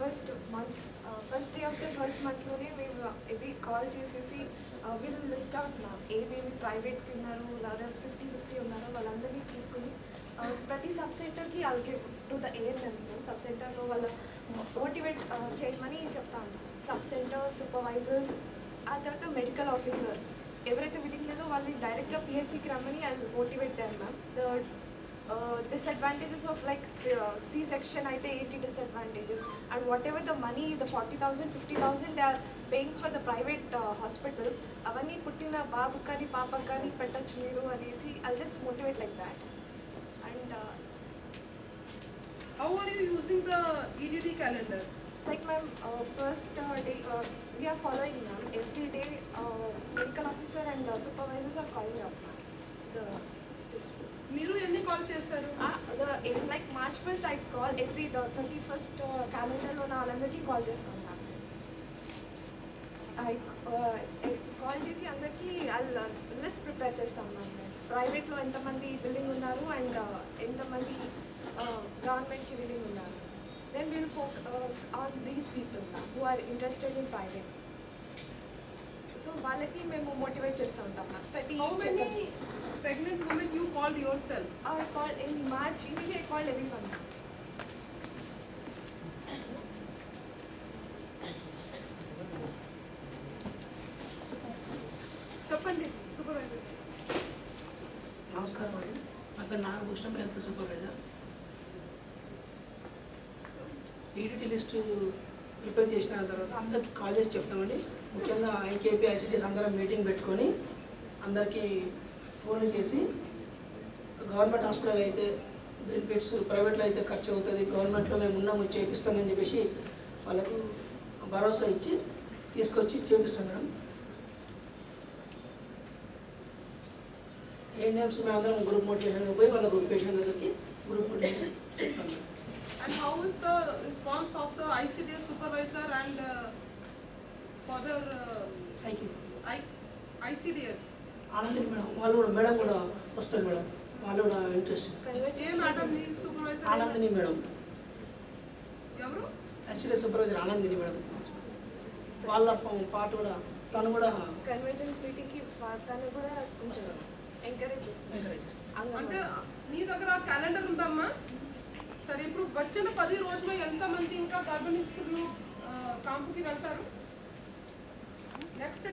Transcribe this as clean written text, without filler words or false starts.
First day of the first మంత్లోనే మేము every call చేసేసి వీళ్ళు లిస్ట్ అవుట్ మ్యామ్ ఏమేమి ప్రైవేట్కి ఉన్నారు లెవెల్స్ 50-50 ఉన్నారో వాళ్ళందరినీ తీసుకుని ప్రతి సబ్ సెంటర్కి అలాగే టు ద ఏఎన్ఎమ్స్ మేము సబ్ సెంటర్లో వాళ్ళ మోటివేట్ చేయమని చెప్తాను. సబ్ సెంటర్ సూపర్వైజర్స్ ఆ తర్వాత మెడికల్ ఆఫీసర్ ఎవరైతే విల్లింగ్ లేదో వాళ్ళని డైరెక్ట్గా పిహెచ్సికి రమ్మని I motivate than ma'am. The disadvantages of like C-section అయితే ఏంటి disadvantages and whatever the money the 40,000 50,000 they are paying for the private hospitals అవన్నీ పుట్టిన బాబు కానీ పాప కానీ పెట్టచ్చు మీరు అనేసి I'll just motivate like that. And how are you using the EDD calendar? It's like ma'am first day we are following ma'am every day medical officer and supervisors are calling up this మీరు ఎన్ని call చేశారు? Like March 1st I call every the 31st క్యాలెండర్లో నా వాళ్ళందరికీ call చేస్తాను ma'am. Call చేసి అందరికీ list prepare చేస్తాం మ్యామ్. ప్రైవేట్లో ఎంతమంది బిల్లింగ్ ఉన్నారు అండ్ ఎంతమంది గవర్నమెంట్కి బిల్లింగ్ ఉన్నారు. Then will focus on these people who are interested in private. So వాళ్ళకి మేము మోటివేట్ చేస్తూ ఉంటాం మ్యామ్. ప్రతి checkups pregnant women you called yourself? I called in March. Immediately I called everyone. చెప్పండి సూపర్వైజర్. నమస్కారం అండి, నా పేరు Nagabhushanam, health supervisor. EDT list prepare చేసిన తర్వాత అందరికీ కాల్ చేసి చెప్తామండి. ముఖ్యంగా ఐకేపీ ఐసిడిఎస్ అందరం మీటింగ్ పెట్టుకొని అందరికీ ఫోన్లు చేసి గవర్నమెంట్ హాస్పిటల్ అయితే బెనిఫిట్స్, ప్రైవేట్లో అయితే ఖర్చు అవుతుంది, గవర్నమెంట్లో మేము ఉన్నాము చేపిస్తామని చెప్పేసి వాళ్ళకు భరోసా ఇచ్చి తీసుకొచ్చి చేపిస్తాం మేడం. ఏఎన్ఎమ్స్ మేము అందరం గ్రూప్ మోటివేషన్ పోయి వాళ్ళకు పేషెంట్ దగ్గరికి గ్రూప్ మోటివేషన్ చెప్తాం madam. And how is the response of the ICDS supervisor and further ICDS? Anandini madam వాళ్ళు కూడా మేడం కూడా వస్తారు మేడం, వాళ్ళు కూడా ఇంట్రెస్ట్. ఆనందిని మేడం, ఎవరు ఐసిడిఎస్ సూపర్వైజర్ ఆనందిని మేడం, వాళ్ళ పాట కూడా తను కూడా కన్వెన్షన్స్ మీటింగ్కి తను కూడా వస్తారు, ఎంకరేజ్ చేస్తారు. అంటే మీ దగ్గర క్యాలెండర్ ఉందమ్మా? సరే, ఇప్పుడు వచ్చిన 10 రోజుల్లో ఎంతమంది ఇంకా గర్భిణీ స్త్రీలు కాంపుకి వెళ్తారు? నెక్స్ట్